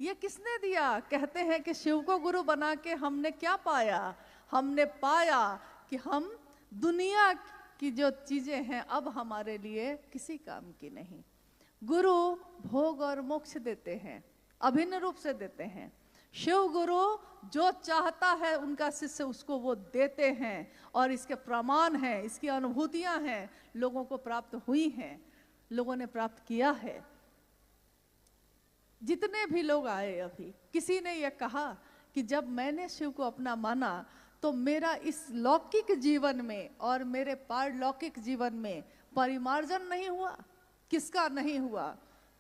ये किसने दिया? कहते हैं कि शिव को गुरु बना के हमने क्या पाया? हमने पाया कि हम दुनिया की जो चीजें हैं अब हमारे लिए किसी काम की नहीं। गुरु भोग और मोक्ष देते हैं, अभिन्न रूप से देते हैं। शिव गुरु जो चाहता है उनका शिष्य उसको वो देते हैं, और इसके प्रमाण हैं, इसकी अनुभूतियां हैं, लोगों को प्राप्त हुई हैं, लोगों ने प्राप्त किया है। जितने भी लोग आए अभी, किसी ने यह कहा कि जब मैंने शिव को अपना माना तो मेरा इस लौकिक जीवन में और मेरे पारलौकिक जीवन में परिमार्जन नहीं हुआ। किसका नहीं हुआ?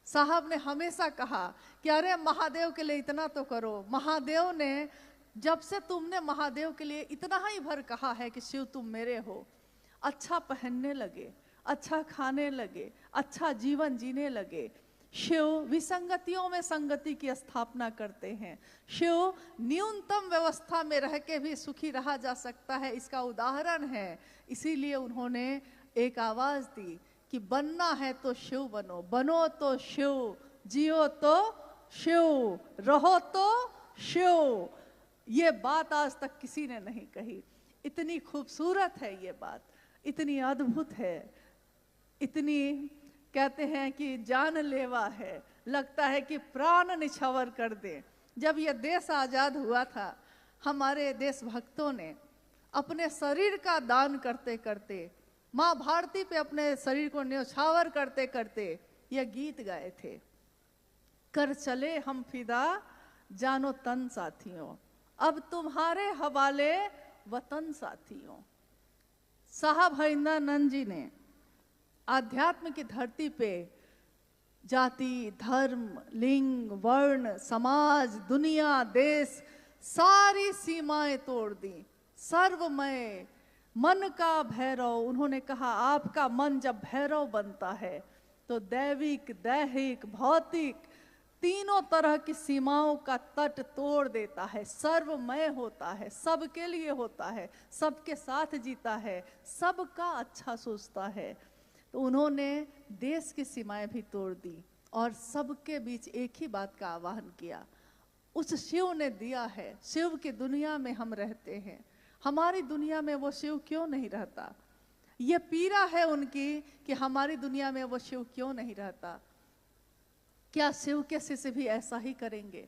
साहब ने हमेशा कहा कि अरे महादेव के लिए इतना तो करो। महादेव ने जब से तुमने महादेव के लिए इतना ही भर कहा है कि शिव तुम मेरे हो, अच्छा पहनने लगे, अच्छा खाने लगे, अच्छा जीवन जीने लगे। शिव विसंगतियों में संगति की स्थापना करते हैं। शिव न्यूनतम व्यवस्था में रह के भी सुखी रहा जा सकता है, इसका उदाहरण है। इसीलिए उन्होंने एक आवाज दी कि बनना है तो शिव बनो, बनो तो शिव, जियो तो शिव, रहो तो शिव। ये बात आज तक किसी ने नहीं कही। इतनी खूबसूरत है ये बात, इतनी अद्भुत है, इतनी कहते हैं कि जानलेवा है, लगता है कि प्राण निछावर कर दे। जब ये देश आजाद हुआ था, हमारे देशभक्तों ने अपने शरीर का दान करते करते, माँ भारती पे अपने शरीर को न्यौछावर करते करते ये गीत गाए थे, कर चले हम फिदा जानो तन साथियों, अब तुम्हारे हवाले वतन साथियों। साहब हरिंद्रानंद जी ने आध्यात्म की धरती पे जाति, धर्म, लिंग, वर्ण, समाज, दुनिया, देश, सारी सीमाएं तोड़ दी। सर्वमय मन का भैरव, उन्होंने कहा आपका मन जब भैरव बनता है तो दैविक, दैहिक, भौतिक तीनों तरह की सीमाओं का तट तोड़ देता है, सर्वमय होता है, सबके लिए होता है, सबके साथ जीता है, सबका अच्छा सोचता है। तो उन्होंने देश की सीमाएं भी तोड़ दी और सबके बीच एक ही बात का आह्वान किया। उस शिव ने दिया है, शिव की दुनिया में हम रहते हैं, हमारी दुनिया में वो शिव क्यों नहीं रहता? ये पीड़ा है उनकी कि हमारी दुनिया में वो शिव क्यों नहीं रहता। क्या शिव के शिष्य भी ऐसा ही करेंगे?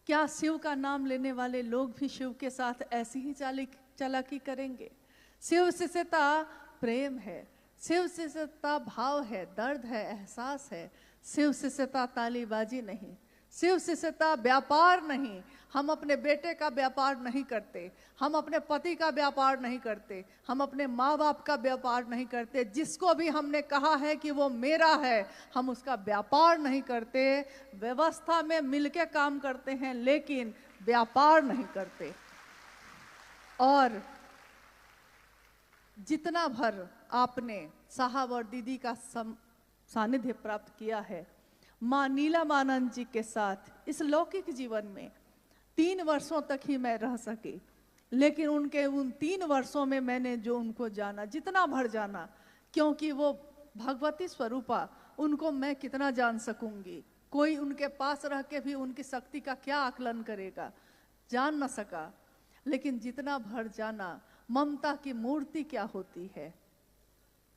क्या शिव का नाम लेने वाले लोग भी शिव के साथ ऐसी ही चालाकी करेंगे? शिव शिष्यता प्रेम है, शिव शिष्यता भाव है, दर्द है, एहसास है। शिव शिष्यता तालीबाजी नहीं, शिव शिष्यता व्यापार नहीं। हम अपने बेटे का व्यापार नहीं करते, हम अपने पति का व्यापार नहीं करते, हम अपने माँ बाप का व्यापार नहीं करते। जिसको भी हमने कहा है कि वो मेरा है, हम उसका व्यापार नहीं करते। व्यवस्था में मिलके काम करते हैं लेकिन व्यापार नहीं करते। और जितना भर आपने साहब और दीदी का सानिध्य प्राप्त किया है, माँ नीलमानंद जी के साथ इस लौकिक जीवन में 3 वर्षों तक ही मैं रह सकी, लेकिन उनके उन 3 वर्षों में मैंने जो उनको जाना, जितना भर जाना, क्योंकि वो भगवती स्वरूपा, उनको मैं कितना जान सकूंगी? कोई उनके पास रह के भी उनकी शक्ति का क्या आकलन करेगा? जान न सका। लेकिन जितना भर जाना, ममता की मूर्ति क्या होती है,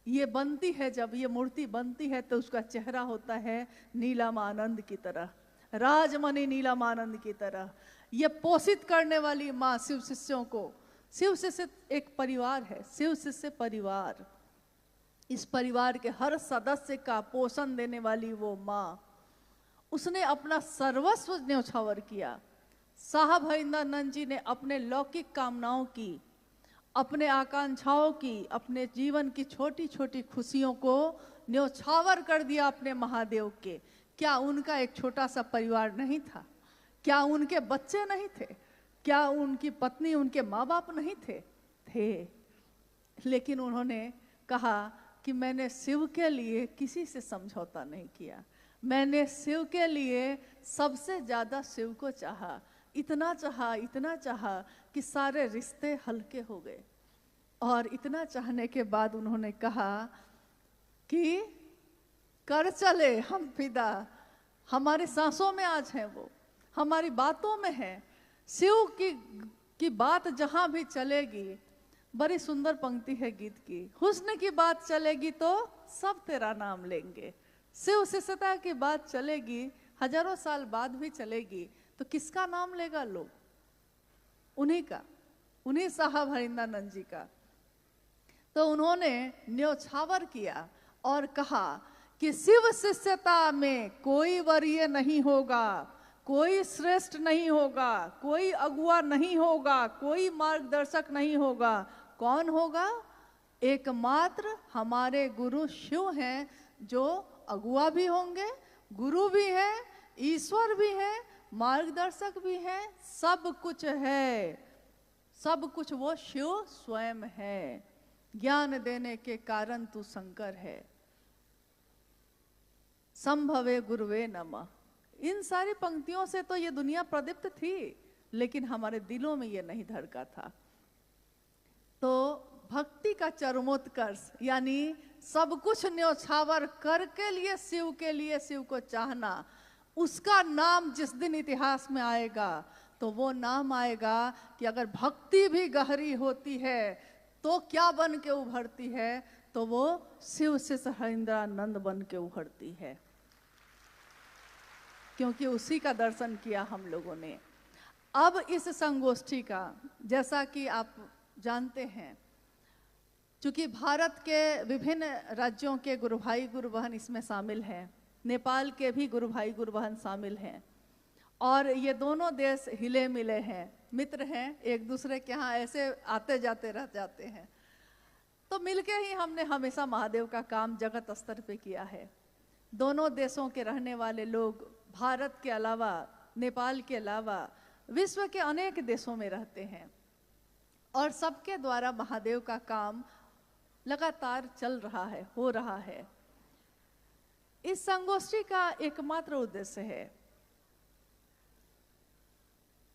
ये बनती है, जब ये मूर्ति बनती है तो उसका चेहरा होता है नीलमानंद की तरह, राजमणि नीलमानंद की तरह। ये पोषित करने वाली माँ शिव शिष्यों को, शिव शिष्य एक परिवार है, शिव शिष्य परिवार, इस परिवार के हर सदस्य का पोषण देने वाली वो माँ, उसने अपना सर्वस्व न्यौछावर किया। साहब हरिंद्रानंद जी ने अपने लौकिक कामनाओं की, अपने आकांक्षाओं की, अपने जीवन की छोटी छोटी खुशियों को न्यौछावर कर दिया अपने महादेव के। क्या उनका एक छोटा सा परिवार नहीं था? क्या उनके बच्चे नहीं थे? क्या उनकी पत्नी, उनके माँ बाप नहीं थे? थे। लेकिन उन्होंने कहा कि मैंने शिव के लिए किसी से समझौता नहीं किया, मैंने शिव के लिए सबसे ज्यादा शिव को चाहा, इतना चाहा, इतना चाहा कि सारे रिश्ते हल्के हो गए। और इतना चाहने के बाद उन्होंने कहा कि कर चले हम फिदा, हमारे सांसों में आज हैं वो, हमारी बातों में है। शिव की बात जहां भी चलेगी, बड़ी सुंदर पंक्ति है गीत की, हुस्न की बात चलेगी तो सब तेरा नाम लेंगे। शिव शिष्यता की बात चलेगी, हजारों साल बाद भी चलेगी, तो किसका नाम लेगा लोग? उन्हीं का, उन्हीं साहब हरिंद्रानंद जी का। तो उन्होंने न्योछावर किया और कहा कि शिव शिष्यता में कोई वरीय नहीं होगा, कोई श्रेष्ठ नहीं होगा, कोई अगुआ नहीं होगा, कोई मार्गदर्शक नहीं होगा। कौन होगा? एकमात्र हमारे गुरु शिव हैं, जो अगुआ भी होंगे, गुरु भी है, ईश्वर भी है, मार्गदर्शक भी है, सब कुछ है। सब कुछ वो शिव स्वयं है। ज्ञान देने के कारण तू शंकर है। संभवे गुरुवे नमः। इन सारी पंक्तियों से तो ये दुनिया प्रदीप्त थी, लेकिन हमारे दिलों में ये नहीं धड़का था। तो भक्ति का चरमोत्कर्ष, यानी सब कुछ न्योछावर करके लिए शिव को चाहना, उसका नाम जिस दिन इतिहास में आएगा तो वो नाम आएगा कि अगर भक्ति भी गहरी होती है तो क्या बन के उभरती है? तो वो शिव शिष्य हरिंद्रानंद बन के उभरती है, क्योंकि उसी का दर्शन किया हम लोगों ने। अब इस संगोष्ठी का, जैसा कि आप जानते हैं, चूंकि भारत के विभिन्न राज्यों के गुरु भाई गुरु बहन इसमें शामिल हैं, नेपाल के भी गुरु भाई गुरु बहन शामिल हैं, और ये दोनों देश हिले मिले हैं, मित्र हैं, एक दूसरे के यहाँ ऐसे आते जाते रह जाते हैं। तो मिलके ही हमने हमेशा महादेव का काम जगत स्तर पे किया है। दोनों देशों के रहने वाले लोग भारत के अलावा, नेपाल के अलावा विश्व के अनेक देशों में रहते हैं, और सबके द्वारा महादेव का काम लगातार चल रहा है, हो रहा है। इस संगोष्ठी का एकमात्र उद्देश्य है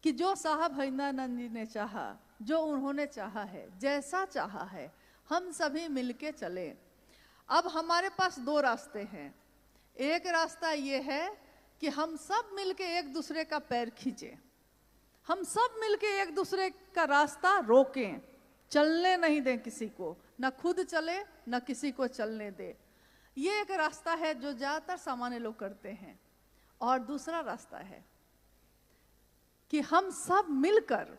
कि जो साहब हरिंद्रानंद जी ने चाहा, जो उन्होंने चाहा है, जैसा चाहा है, हम सभी मिलके चले। अब हमारे पास दो रास्ते हैं। एक रास्ता ये है कि हम सब मिलके एक दूसरे का पैर खींचें, हम सब मिलके एक दूसरे का रास्ता रोकें, चलने नहीं दें किसी को, न खुद चले न किसी को चलने दे। ये एक रास्ता है जो ज्यादातर सामान्य लोग करते हैं। और दूसरा रास्ता है कि हम सब मिलकर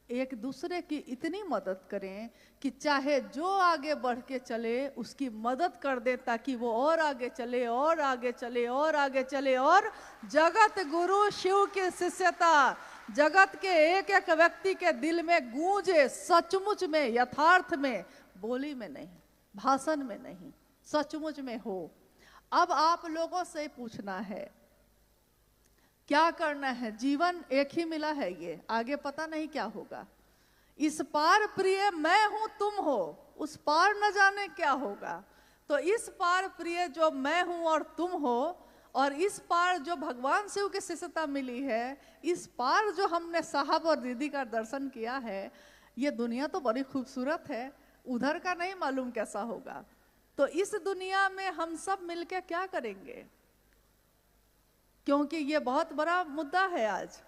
एक दूसरे की इतनी मदद करें कि चाहे जो आगे बढ़ के चले उसकी मदद कर दे, ताकि वो और आगे चले और आगे चले और आगे चले, और जगत गुरु शिव की शिष्यता जगत के एक एक व्यक्ति के दिल में गूंजे, सचमुच में, यथार्थ में, बोली में नहीं, भाषण में नहीं, सचमुच में हो। अब आप लोगों से पूछना है, क्या करना है? जीवन एक ही मिला है, ये आगे पता नहीं क्या होगा। इस पार प्रिय मैं हूं, तुम हो, उस पार न जाने क्या होगा। तो इस पार प्रिय जो मैं हूं और तुम हो, और इस पार जो भगवान शिव की शिष्यता मिली है, इस पार जो हमने साहब और दीदी का दर्शन किया है, ये दुनिया तो बड़ी खूबसूरत है, उधर का नहीं मालूम कैसा होगा। तो इस दुनिया में हम सब मिलके क्या करेंगे? क्योंकि ये बहुत बड़ा मुद्दा है आज।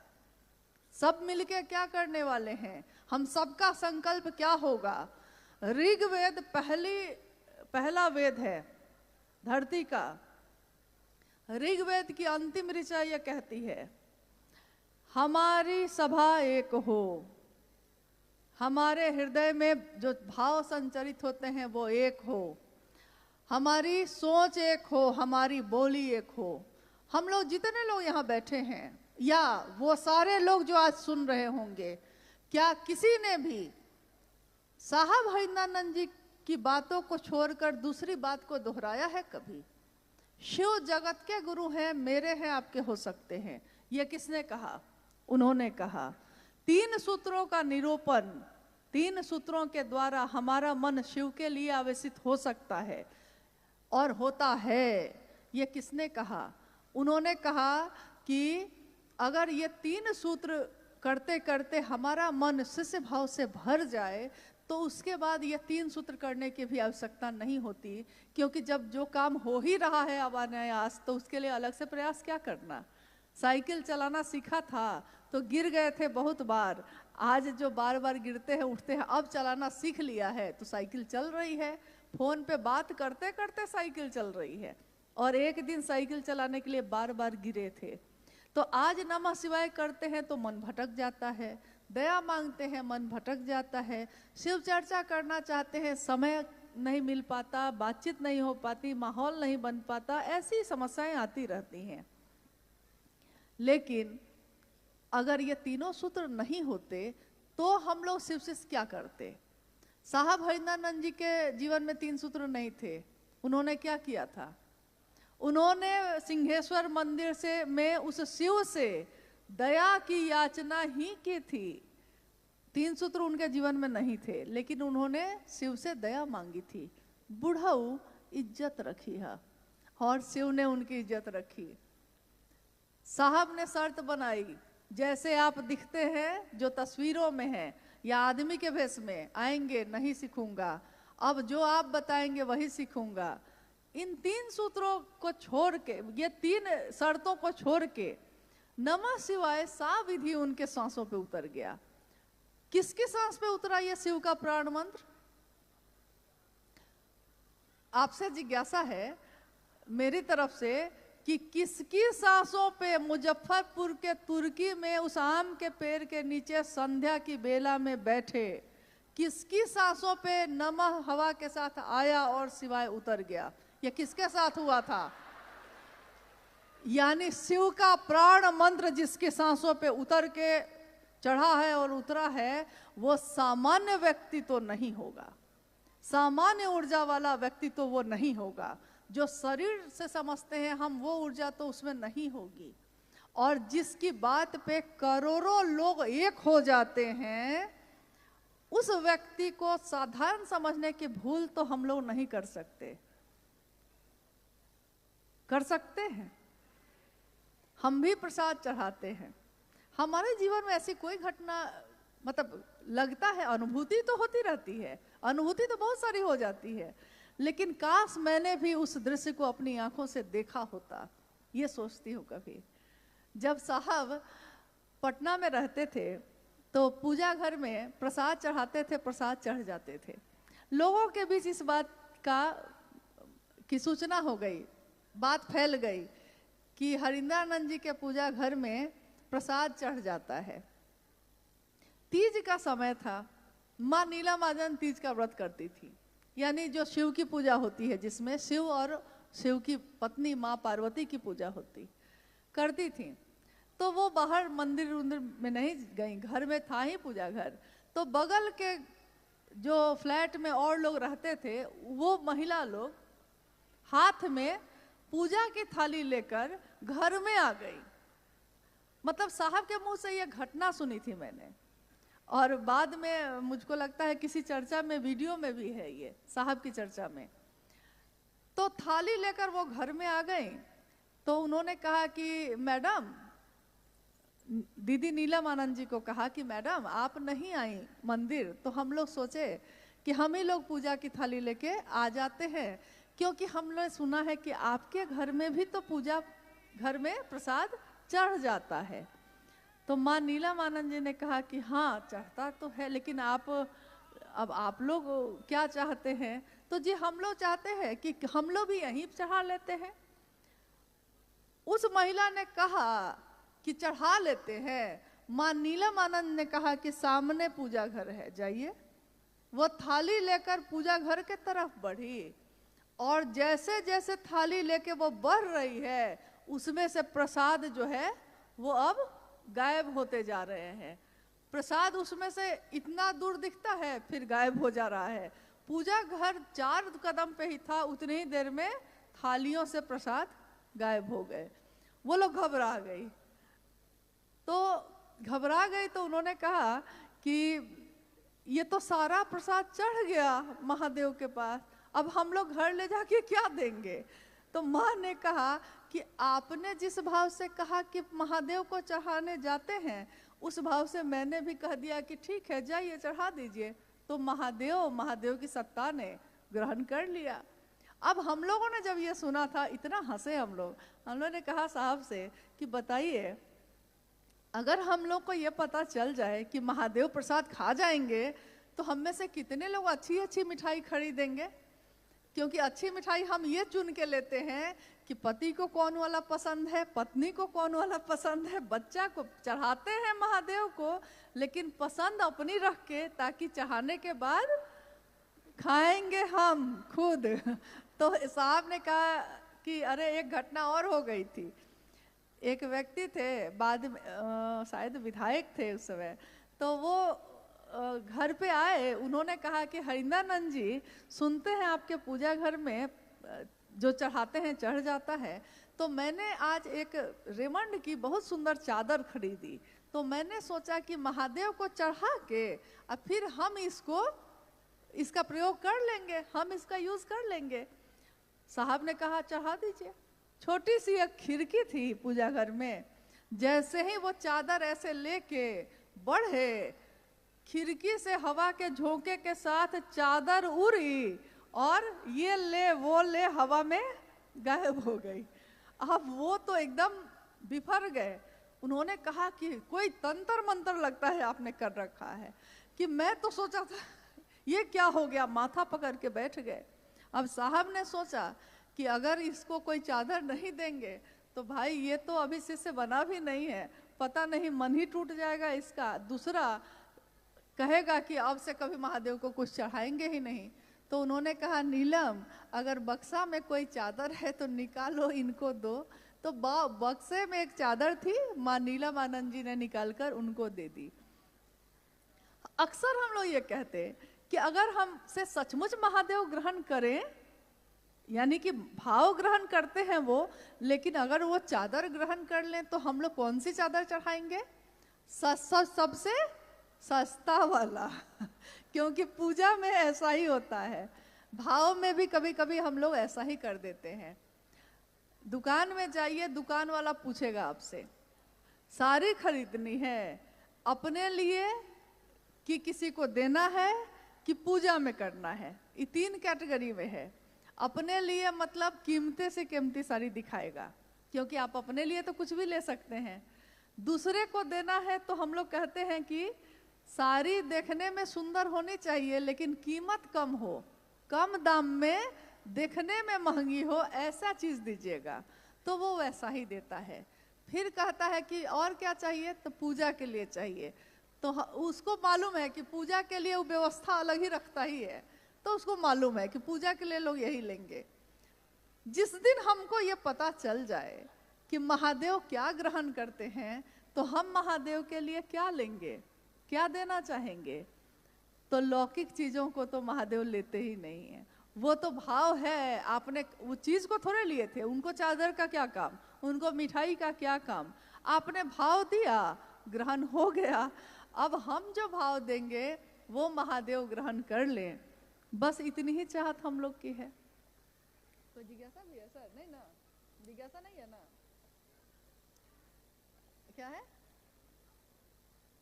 सब मिलके क्या करने वाले हैं? हम सबका संकल्प क्या होगा? ऋग्वेद पहला वेद है धरती का। ऋग्वेद की अंतिम ऋचा यह कहती है, हमारी सभा एक हो, हमारे हृदय में जो भाव संचरित होते हैं वो एक हो, हमारी सोच एक हो, हमारी बोली एक हो। हम लोग जितने लोग यहाँ बैठे हैं, या वो सारे लोग जो आज सुन रहे होंगे, क्या किसी ने भी साहब हरिंद्रानंद जी की बातों को छोड़कर दूसरी बात को दोहराया है कभी? शिव जगत के गुरु हैं, मेरे हैं, आपके हो सकते हैं। ये किसने कहा? उन्होंने कहा। 3 सूत्रों का निरूपण, 3 सूत्रों के द्वारा हमारा मन शिव के लिए आवेशित हो सकता है और होता है। ये किसने कहा? उन्होंने कहा कि अगर ये 3 सूत्र करते करते हमारा मन शिष्य भाव से भर जाए तो उसके बाद ये 3 सूत्र करने की भी आवश्यकता नहीं होती, क्योंकि जब जो काम हो ही रहा है अब अनायास, तो उसके लिए अलग से प्रयास क्या करना। साइकिल चलाना सीखा था तो गिर गए थे बहुत बार, आज जो बार बार गिरते हैं उठते हैं, अब चलाना सीख लिया है तो साइकिल चल रही है। फोन पे बात करते करते साइकिल चल रही है, और एक दिन साइकिल चलाने के लिए बार बार गिरे थे। तो आज नमः शिवाय करते हैं तो मन भटक जाता है, दया मांगते हैं मन भटक जाता है, शिव चर्चा करना चाहते हैं समय नहीं मिल पाता, बातचीत नहीं हो पाती, माहौल नहीं बन पाता, ऐसी समस्याएं आती रहती हैं। लेकिन अगर ये तीनों सूत्र नहीं होते तो हम लोग शिव से क्या करते? साहब हरिंद्रानंद जी के जीवन में 3 सूत्र नहीं थे। उन्होंने क्या किया था? उन्होंने सिंहेश्वर मंदिर से में उस शिव से दया की याचना ही की थी। 3 सूत्र उनके जीवन में नहीं थे, लेकिन उन्होंने शिव से दया मांगी थी। बुढ़ऊ इज्जत रखी है, और शिव ने उनकी इज्जत रखी। साहब ने शर्त बनाई, जैसे आप दिखते हैं जो तस्वीरों में हैं या आदमी के भेष में आएंगे नहीं सीखूंगा, अब जो आप बताएंगे वही सीखूंगा। इन 3 सूत्रों को छोड़ के, ये 3 शर्तों को छोड़ के नमः शिवाय सा विधि उनके सांसों पे उतर गया। किसकी सांस पे उतरा ये शिव का प्राण मंत्र? आपसे जिज्ञासा है मेरी तरफ से कि किसकी सांसों पे मुजफ्फरपुर के तुर्की में उस आम के पेड़ के नीचे संध्या की बेला में बैठे, किसकी सांसों पे नमः हवा के साथ आया और शिवाय उतर गया? ये किसके साथ हुआ था? यानी शिव का प्राण मंत्र जिसके सांसों पे उतर के चढ़ा है और उतरा है, वो सामान्य व्यक्ति तो नहीं होगा, सामान्य ऊर्जा वाला व्यक्ति तो वो नहीं होगा। जो शरीर से समझते हैं हम, वो ऊर्जा तो उसमें नहीं होगी। और जिसकी बात पे करोड़ों लोग एक हो जाते हैं, उस व्यक्ति को साधारण समझने की भूल तो हम लोग नहीं कर सकते। कर सकते हैं? हम भी प्रसाद चढ़ाते हैं। हमारे जीवन में ऐसी कोई घटना, मतलब लगता है अनुभूति तो होती रहती है, अनुभूति तो बहुत सारी हो जाती है, लेकिन काश मैंने भी उस दृश्य को अपनी आंखों से देखा होता, ये सोचती हूँ कभी। जब साहब पटना में रहते थे तो पूजा घर में प्रसाद चढ़ाते थे, प्रसाद चढ़ जाते थे। लोगों के बीच इस बात की सूचना हो गई, बात फैल गई कि हरिंद्रानंद जी के पूजा घर में प्रसाद चढ़ जाता है। तीज का समय था, माँ नीला महाजन तीज का व्रत करती थी, यानी जो शिव की पूजा होती है, जिसमें शिव और शिव की पत्नी माँ पार्वती की पूजा करती थी। तो वो बाहर मंदिर में नहीं गई, घर में था ही पूजा घर। तो बगल के जो फ्लैट में और लोग रहते थे, वो महिला लोग हाथ में पूजा की थाली लेकर घर में आ गई। मतलब साहब के मुंह से ये घटना सुनी थी मैंने, और बाद में मुझको लगता है किसी चर्चा में, वीडियो में भी है ये, साहब की चर्चा में। तो थाली लेकर वो घर में आ गई। तो उन्होंने कहा कि मैडम, दीदी नीलम आनंद जी को कहा कि मैडम आप नहीं आई मंदिर, तो हम लोग सोचे कि हम ही लोग पूजा की थाली लेके आ जाते हैं, क्योंकि हम लोग सुना है कि आपके घर में भी तो पूजा घर में प्रसाद चढ़ जाता है। तो माँ नीलम आनंद जी ने कहा कि हाँ चढ़ता तो है, लेकिन अब आप लोग क्या चाहते हैं? तो जी हम लोग चाहते हैं कि हम लोग भी यहीं चढ़ा लेते हैं। उस महिला ने कहा कि चढ़ा लेते हैं। माँ नीलम आनंद ने कहा कि सामने पूजा घर है, जाइए। वो थाली लेकर पूजा घर के तरफ बढ़ी, और जैसे जैसे थाली लेके वो बढ़ रही है, उसमें से प्रसाद जो है वो अब गायब होते जा रहे हैं। प्रसाद उसमें से इतना दूर दिखता है, फिर गायब हो जा रहा है। पूजा घर 4 कदम पे ही था, उतनी ही देर में थालियों से प्रसाद गायब हो गए। वो लोग घबरा गई। तो उन्होंने कहा कि ये तो सारा प्रसाद चढ़ गया महादेव के पास, अब हम लोग घर ले जाके क्या देंगे? तो माँ ने कहा कि आपने जिस भाव से कहा कि महादेव को चढ़ाने जाते हैं, उस भाव से मैंने भी कह दिया कि ठीक है जाइए चढ़ा दीजिए। तो महादेव की सत्ता ने ग्रहण कर लिया। अब हम लोगों ने जब ये सुना था इतना हंसे हम लोगों ने कहा साहब से कि बताइए, अगर हम लोग को ये पता चल जाए कि महादेव प्रसाद खा जाएंगे तो हम में से कितने लोग अच्छी अच्छी मिठाई खरीदेंगे। क्योंकि अच्छी मिठाई हम ये चुन के लेते हैं कि पति को कौन वाला पसंद है, पत्नी को कौन वाला पसंद है, बच्चा को चढ़ाते हैं महादेव को, लेकिन पसंद अपनी रख के, ताकि चढ़ाने के बाद खाएंगे हम खुद। तो साहब ने कहा कि अरे एक घटना और हो गई थी। एक व्यक्ति थे, बाद में शायद विधायक थे उस समय, तो वो घर पे आए। उन्होंने कहा कि हरिंदरानंद जी, सुनते हैं आपके पूजा घर में जो चढ़ाते हैं चढ़ जाता है, तो मैंने आज एक रेमंड की बहुत सुंदर चादर खरीदी, तो मैंने सोचा कि महादेव को चढ़ा के और फिर हम इसका प्रयोग कर लेंगे, हम इसका यूज कर लेंगे। साहब ने कहा चढ़ा दीजिए। छोटी सी एक खिड़की थी पूजा घर में, जैसे ही वो चादर ऐसे लेके बढ़े, खिड़की से हवा के झोंके के साथ चादर उड़ी और ये ले वो ले हवा में गायब हो गई। अब वो तो एकदम बिफर गए। उन्होंने कहा कि कोई तंत्र मंत्र लगता है आपने कर रखा है। कि मैं तो सोचा था ये क्या हो गया, माथा पकड़ के बैठ गए। अब साहब ने सोचा कि अगर इसको कोई चादर नहीं देंगे तो भाई ये तो अभी से बना भी नहीं है, पता नहीं मन ही टूट जाएगा इसका, दूसरा कहेगा कि अब से कभी महादेव को कुछ चढ़ाएंगे ही नहीं। तो उन्होंने कहा नीलम, अगर बक्सा में कोई चादर है तो निकालो, इनको दो। तो बक्से में एक चादर थी, माँ नीलम आनंद जी ने निकालकर उनको दे दी। अक्सर हम लोग ये कहते कि अगर हमसे सचमुच महादेव ग्रहण करें, यानी कि भाव ग्रहण करते हैं वो, लेकिन अगर वो चादर ग्रहण कर लें तो हम लोग कौन सी चादर चढ़ाएंगे? सबसे सस्ता वाला। क्योंकि पूजा में ऐसा ही होता है, भाव में भी कभी कभी हम लोग ऐसा ही कर देते हैं। दुकान में जाइए, दुकान वाला पूछेगा आपसे साड़ी खरीदनी है अपने लिए कि किसी को देना है कि पूजा में करना है। ये 3 कैटेगरी में है। अपने लिए मतलब कीमते से कीमती साड़ी दिखाएगा, क्योंकि आप अपने लिए तो कुछ भी ले सकते हैं। दूसरे को देना है तो हम लोग कहते हैं कि साड़ी देखने में सुंदर होनी चाहिए लेकिन कीमत कम हो, कम दाम में, देखने में महंगी हो, ऐसा चीज दीजिएगा। तो वो वैसा ही देता है। फिर कहता है कि और क्या चाहिए, तो पूजा के लिए चाहिए। तो उसको मालूम है कि पूजा के लिए वो व्यवस्था अलग ही रखता ही है, तो उसको मालूम है कि पूजा के लिए लोग यही लेंगे। जिस दिन हमको ये पता चल जाए कि महादेव क्या ग्रहण करते हैं, तो हम महादेव के लिए क्या लेंगे, क्या देना चाहेंगे, तो लौकिक चीजों को तो महादेव लेते ही नहीं है। वो तो भाव है, आपने वो चीज को थोड़े लिए थे, उनको चादर का क्या काम, उनको मिठाई का क्या काम, आपने भाव दिया, ग्रहण हो गया। अब हम जो भाव देंगे वो महादेव ग्रहण कर लें, बस इतनी ही चाहत हम लोग की है। कोई जिज्ञासा भी है सर? नहीं ना, जिज्ञासा नहीं है ना। क्या है?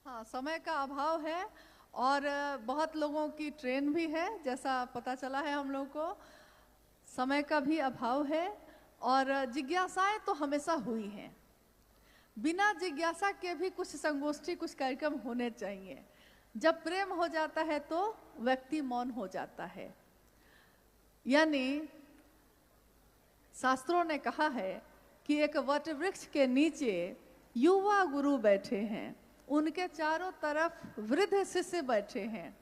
हाँ, समय का अभाव है और बहुत लोगों की ट्रेन भी है, जैसा पता चला है हम लोग को। समय का भी अभाव है और जिज्ञासाएं तो हमेशा हुई हैं। बिना जिज्ञासा के भी कुछ संगोष्ठी, कुछ कार्यक्रम होने चाहिए। जब प्रेम हो जाता है तो व्यक्ति मौन हो जाता है। यानी शास्त्रों ने कहा है कि एक वट वृक्ष के नीचे युवा गुरु बैठे हैं, उनके चारों तरफ वृद्ध शिष्य बैठे हैं।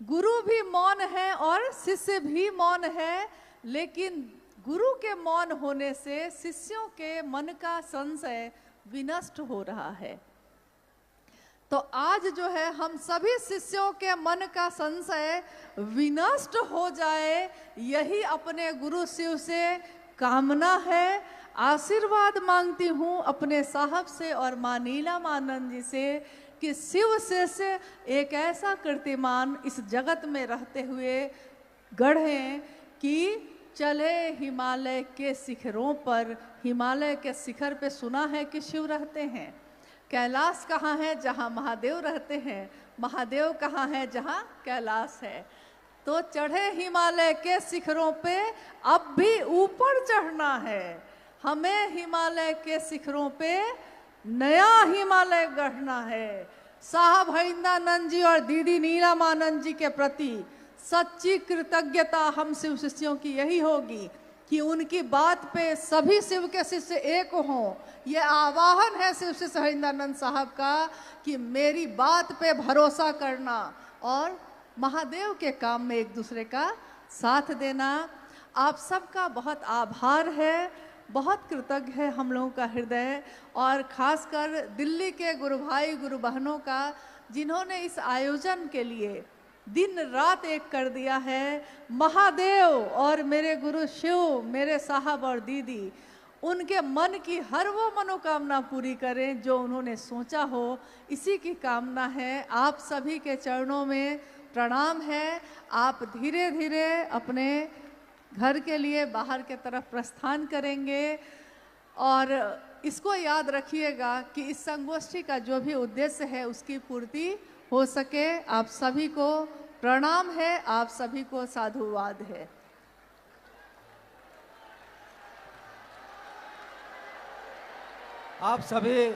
गुरु भी मौन है और शिष्य भी मौन है, लेकिन गुरु के मौन होने से शिष्यों के मन का संशय विनष्ट हो रहा है। तो आज जो है हम सभी शिष्यों के मन का संशय विनष्ट हो जाए, यही अपने गुरु शिव से कामना है। आशीर्वाद मांगती हूँ अपने साहब से और माँ नीलम आनंद जी से कि शिव से एक ऐसा कीर्तिमान इस जगत में रहते हुए गढ़ें कि चले हिमालय के शिखरों पर। हिमालय के शिखर पे सुना है कि शिव रहते हैं। कैलाश कहाँ है? जहाँ महादेव रहते हैं। महादेव कहाँ है? जहाँ कैलाश है। तो चढ़े हिमालय के शिखरों पे अब भी ऊपर चढ़ना है। हमें हिमालय के शिखरों पे नया हिमालय गढ़ना है। साहब हरिंदानंद जी और दीदी नीलमानंद जी के प्रति सच्ची कृतज्ञता हम शिव शिष्यों की यही होगी कि उनकी बात पे सभी शिव के शिष्य एक हों। ये आवाहन है शिव शिष्य हरिंदानंद साहब का कि मेरी बात पे भरोसा करना और महादेव के काम में एक दूसरे का साथ देना। आप सबका बहुत आभार है, बहुत कृतज्ञ है हम लोगों का हृदय, और खासकर दिल्ली के गुरु भाई गुरु बहनों का जिन्होंने इस आयोजन के लिए दिन रात एक कर दिया है। महादेव और मेरे गुरु शिव, मेरे साहब और दीदी, उनके मन की हर वो मनोकामना पूरी करें जो उन्होंने सोचा हो, इसी की कामना है। आप सभी के चरणों में प्रणाम है। आप धीरे धीरे अपने घर के लिए बाहर के तरफ प्रस्थान करेंगे और इसको याद रखिएगा कि इस संगोष्ठी का जो भी उद्देश्य है उसकी पूर्ति हो सके। आप सभी को प्रणाम है, आप सभी को साधुवाद है। आप सभी